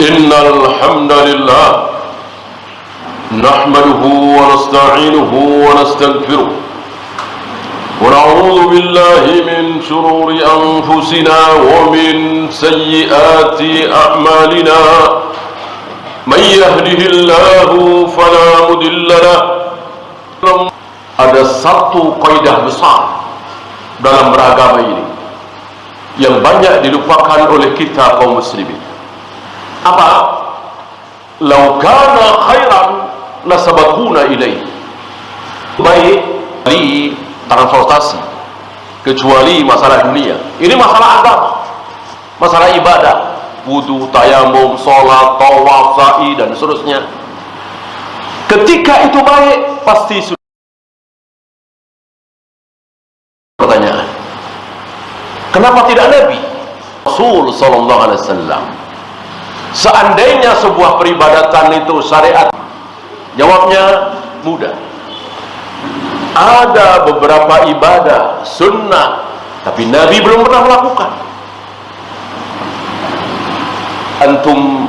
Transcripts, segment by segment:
إن الحمد لله نحمده ونستعينه ونستغفره ونعوذ بالله من شرور أنفسنا ومن سيئات أعمالنا من يهده الله فلا مضل له. Ada satu kaidah besar dalam beragama ini yang banyak dilupakan oleh kita kaum muslimin. Apa? Lau kana khairan lasabaquna ilaih. Baik di transportasi kecuali masalah dunia. Ini masalah agama, masalah ibadah, wudu, tayamum, sholat, tawaf, sa'i dan seterusnya. Ketika itu baik, pasti sudah. Pertanyaan, kenapa tidak Nabi Rasul sallallahu alaihi wasallam? Seandainya sebuah peribadatan itu syariat, jawabnya mudah. Ada beberapa ibadah sunnah tapi Nabi belum pernah melakukan. Antum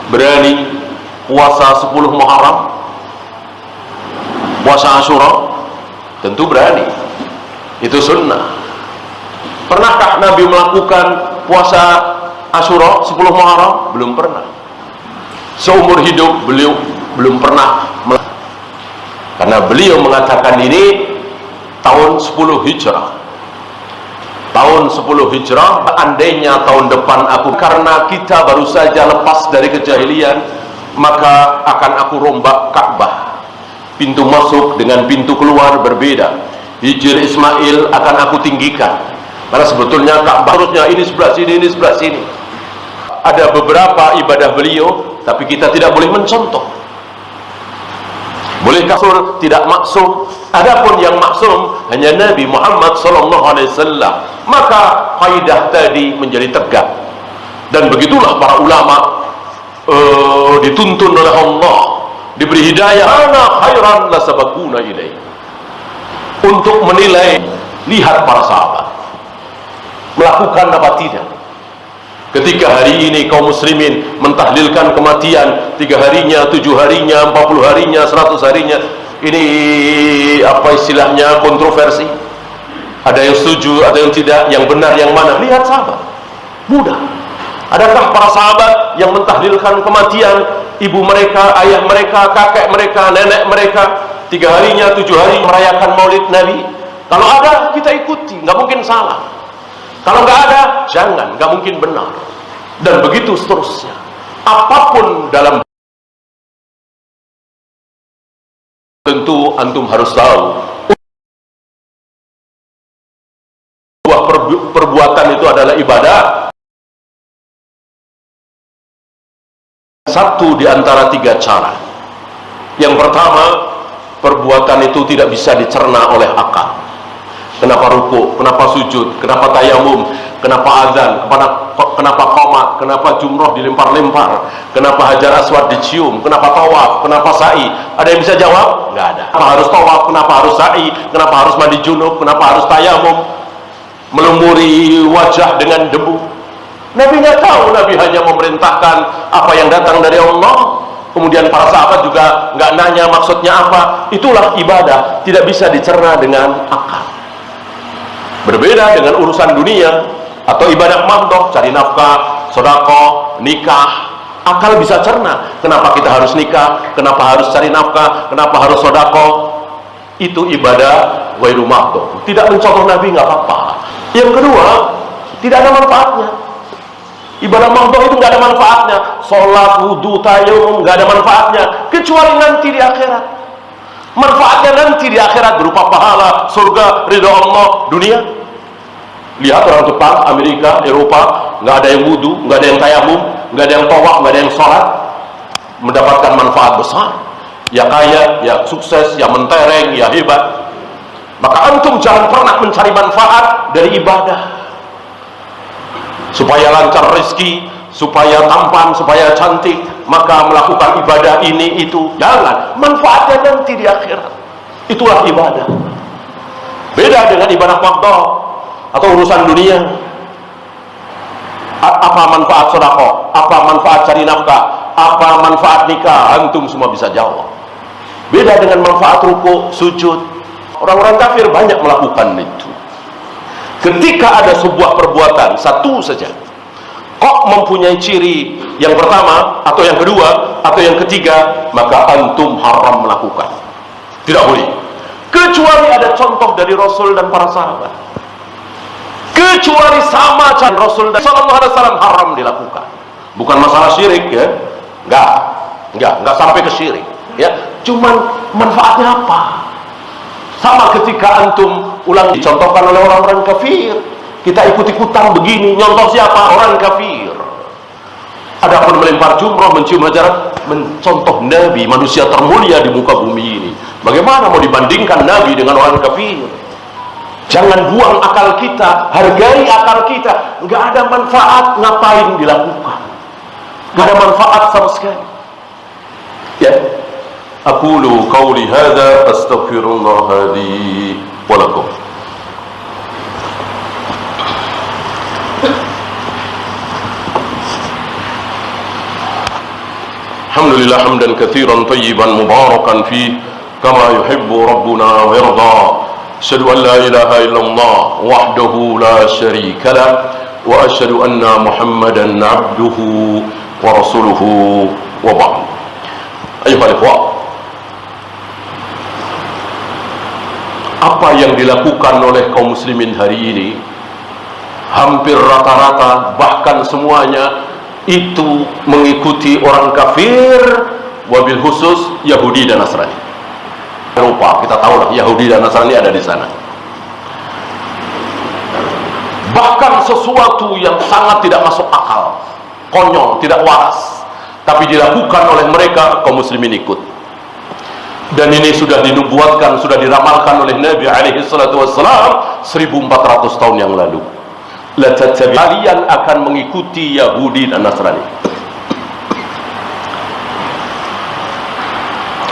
berani puasa 10 Muharram, puasa Asyura? Tentu berani, itu sunnah. Pernahkah Nabi melakukan puasa Asyura 10 Muharram? Belum pernah. Seumur hidup beliau belum pernah, karena beliau mengatakan ini tahun 10 Hijrah. Tahun 10 Hijrah, andainya tahun depan aku, karena kita baru saja lepas dari kejahilian, maka akan aku rombak Ka'bah. Pintu masuk dengan pintu keluar berbeda. Hijr Ismail akan aku tinggikan, karena sebetulnya Ka'bah harusnya ini sebelah sini, ini sebelah sini. Ada beberapa ibadah beliau tapi kita tidak boleh mencontoh. Boleh kasur, tidak maksum. Adapun yang maksum hanya Nabi Muhammad sallallahu alaihi wasallam. Maka kaidah tadi menjadi tegak. Dan begitulah para ulama dituntun oleh Allah, diberi hidayah, ana khairan lasabaquna ilaih, untuk menilai, lihat para sahabat melakukan apa tidak. Ketika hari ini kaum muslimin mentahlilkan kematian 3 harinya, 7 harinya, 40 harinya, 100 harinya, ini apa istilahnya, kontroversi. Ada yang setuju, ada yang tidak, yang benar yang mana? Lihat sahabat, mudah. Adakah para sahabat yang mentahlilkan kematian ibu mereka, ayah mereka, kakek mereka, nenek mereka 3 harinya, 7 hari merayakan maulid Nabi? Kalau ada, kita ikuti, nggak mungkin salah. Kalau nggak ada, jangan, nggak mungkin benar. Dan begitu seterusnya. Apapun dalam, tentu antum harus tahu, sebuah perbuatan itu adalah ibadah. Satu di antara 3 cara. Yang pertama, perbuatan itu tidak bisa dicerna oleh akal. Kenapa ruku, kenapa sujud, kenapa tayamum, kenapa azan, kenapa qomat, kenapa jumroh dilempar-lempar, kenapa hajar aswad dicium, kenapa tawaf, kenapa sa'i? Ada yang bisa jawab? Nggak ada. Kenapa harus tawaf, kenapa harus sa'i, kenapa harus mandi junub, kenapa harus tayamum, melumuri wajah dengan debu? Nabi nggak tahu. Nabi hanya memerintahkan apa yang datang dari Allah. Kemudian para sahabat juga nggak nanya maksudnya apa. Itulah ibadah, tidak bisa dicerna dengan akal. Berbeda dengan urusan dunia atau ibadah mahdoh, cari nafkah, sedekah, nikah. Akal bisa cerna. Kenapa kita harus nikah? Kenapa harus cari nafkah? Kenapa harus sedekah? Itu ibadah ghairu mahdoh. Tidak mencontoh Nabi nggak apa-apa. Yang kedua, tidak ada manfaatnya. Ibadah mahdoh itu nggak ada manfaatnya. Sholat, wudu, tayamum nggak ada manfaatnya, kecuali nanti di akhirat. Manfaatnya nanti di akhirat berupa pahala, surga, ridha Allah. Dunia, lihat orang Jepang, Amerika, Eropa, nggak ada yang wudu, nggak ada yang tayamum, nggak ada yang tawaf, nggak ada yang sholat, mendapatkan manfaat besar. Ya kaya, ya sukses, ya mentereng, ya hebat. Maka antum jangan pernah mencari manfaat dari ibadah. Supaya lancar rezeki, supaya tampan, supaya cantik, maka melakukan ibadah ini itu. Jangan, manfaatnya nanti di akhirat. Itulah ibadah. Beda dengan ibadah mahdoh atau urusan dunia. Apa manfaat sedekah? Apa manfaat cari nafkah? Apa manfaat nikah? Antum semua bisa jawab. Beda dengan manfaat rukuk, sujud. Orang-orang kafir banyak melakukan itu. Ketika ada sebuah perbuatan satu saja kok mempunyai ciri yang pertama atau yang kedua atau yang ketiga, maka antum haram melakukan. Tidak boleh, kecuali ada contoh dari Rasul dan para sahabat. Kecuali sama cara Rasul dan Sallallahu Alaihi Wasallam haram dilakukan. Bukan masalah syirik ya, enggak sampai ke syirik ya. Cuman manfaatnya apa? Sama ketika antum ulang dicontohkan oleh orang-orang kafir, kita ikut-ikutan begini, nyontoh siapa? Orang kafir. Adapun melempar jumroh, mencium hajar, mencontoh Nabi, manusia termulia di muka bumi ini. Bagaimana mau dibandingkan Nabi dengan orang kafir? Jangan buang akal kita, hargai akal kita. Nggak ada manfaat, ngapain dilakukan? Nggak ada manfaat sama sekali. Ya, aqulu qawli hadza astaghfirullah li wa lakum. Alhamdulillah hamdan katsiran thayyiban mubarakan fi kama yuhibbu rabbuna wa yarda. Asyhadu an la ilaha illallah wahdahu la syarika lah wa asyhadu anna Muhammadan abduhu wa rasuluhu wa ba'd. Ayuhal ikhwah, apa yang dilakukan oleh kaum muslimin hari ini hampir rata-rata, bahkan semuanya itu mengikuti orang kafir, wabil khusus Yahudi dan Nasrani. Eropa, kita tahu lah Yahudi dan Nasrani ada di sana. Bahkan sesuatu yang sangat tidak masuk akal, konyol, tidak waras, tapi dilakukan oleh mereka, kaum muslimin ikut. Dan ini sudah dinubuatkan, sudah diramalkan oleh Nabi alaihi salatu wassalam 1400 tahun yang lalu. Kalian akan mengikuti Yahudi dan Nasrani.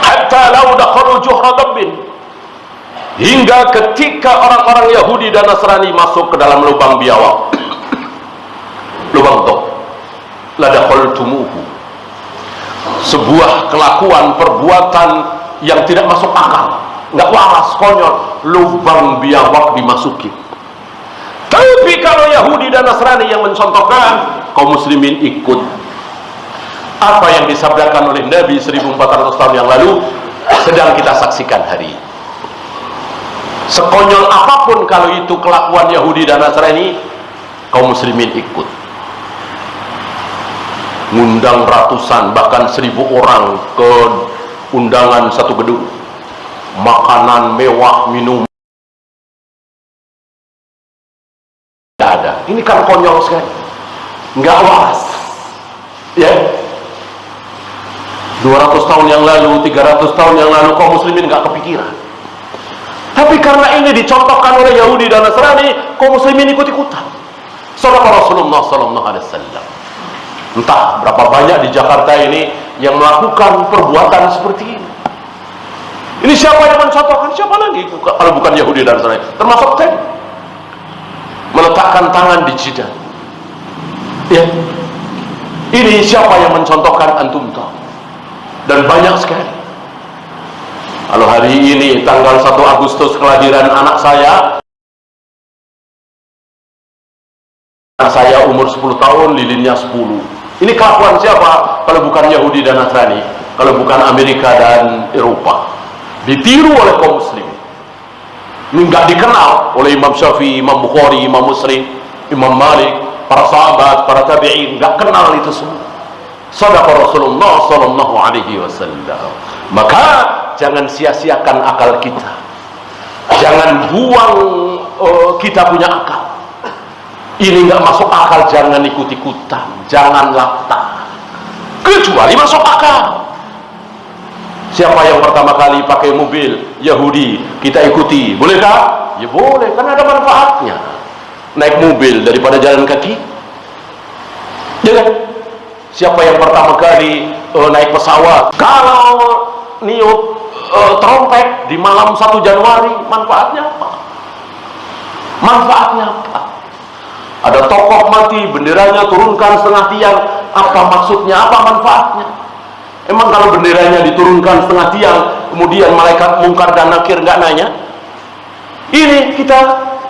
Hatta law dakhalu juhra dabbin, hingga ketika orang-orang Yahudi dan Nasrani masuk ke dalam lubang biawak, lubang dok, la dakhaltumuhu, sebuah kelakuan, perbuatan yang tidak masuk akal, nggak waras, konyol, lubang biawak dimasuki. Tapi kalau Yahudi dan Nasrani yang mencontohkan, kaum muslimin ikut. Apa yang disabdakan oleh Nabi 1400 tahun yang lalu sedang kita saksikan hari ini. Sekonyol apapun kalau itu kelakuan Yahudi dan Nasrani, kaum muslimin ikut. Ngundang ratusan bahkan 1000 orang ke undangan satu gedung, makanan mewah, minum ada. Ini kan konyol sekali, nggak waras ya. 200 tahun yang lalu, 300 tahun yang lalu kaum muslimin nggak kepikiran, tapi karena ini dicontohkan oleh Yahudi dan Nasrani, kaum muslimin ikut-ikutan. Saudara Rasulullah sallallahu alaihi wasallam, entah berapa banyak di Jakarta ini yang melakukan perbuatan seperti ini. Ini siapa yang mencontohkan? Siapa lagi kalau bukan Yahudi dan Nasrani? Termasuk tadi meletakkan tangan di jidat ya. Ini siapa yang mencontohkan? Antum tahu, dan banyak sekali. Kalau hari ini tanggal 1 Agustus kelahiran anak saya umur 10 tahun, lilinnya 10. Ini kelakuan siapa kalau bukan Yahudi dan Nasrani, kalau bukan Amerika dan Eropa? Ditiru oleh kaum muslim. Ini nggak dikenal oleh Imam Syafi'i, Imam Bukhari, Imam Muslim, Imam Malik, para sahabat, para tabi'in, nggak kenal itu semua. Shadaqa Rasulullah sallallahu alaihi wasallam. Maka jangan sia-siakan akal kita, jangan buang kita punya akal. Ini nggak masuk akal, jangan ikut-ikutan, jangan latah, kecuali masuk akal. Siapa yang pertama kali pakai mobil Yahudi, kita ikuti, bolehkah? Ya boleh, kan ada manfaatnya. Naik mobil daripada jalan kaki, ya kan? Siapa yang pertama kali naik pesawat, kalau niup trompet di malam 1 Januari, manfaatnya apa? Manfaatnya apa? Ada tokoh mati, benderanya turunkan setengah tiang. Apa maksudnya? Apa manfaatnya? Emang kalau benderanya diturunkan setengah tiang, kemudian malaikat mungkar dan nakir nggak nanya? Ini kita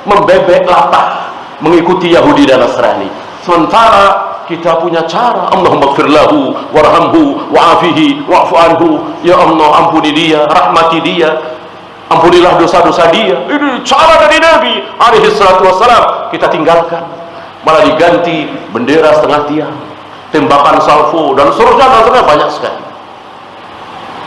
membebek latah mengikuti Yahudi dan Nasrani. Sementara kita punya cara. Allahumma gfir lahu warhamhu wa'afihi wa'fu anhu. Ya Allah, ampuni dia, rahmati dia, ampunilah dosa-dosa dia. Ini cara dari Nabi alaihi salatu wassalam. Kita tinggalkan, malah diganti bendera setengah tiang, tembakan salvo dan seterusnya banyak sekali.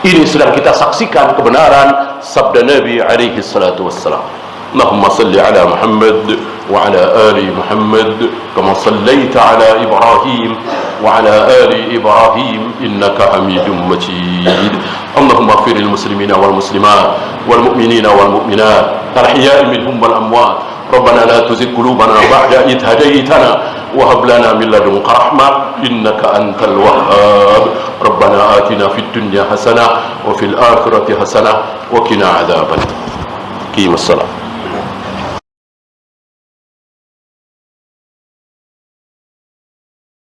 Ini sedang kita saksikan kebenaran sabda Nabi alaihi salatu wassalam. Allahumma salli ala Muhammad wa ala ali Muhammad kama sallaita ala Ibrahim wa ala ali Ibrahim innaka Hamidum Majid. Allahumma ighfir lil muslimina wal muslimat wal mu'minina wal mu'minat al-ahya'i minhum wal amwat. ربنا لا تزغ قلوبنا بعد إذ هديتنا وهب لنا من لدنك رحمة إنك أنت الوهاب. ربنا آتنا في الدنيا حسنة وفي الآخرة حسنة وقنا عذاب النار. قيم الصلاة.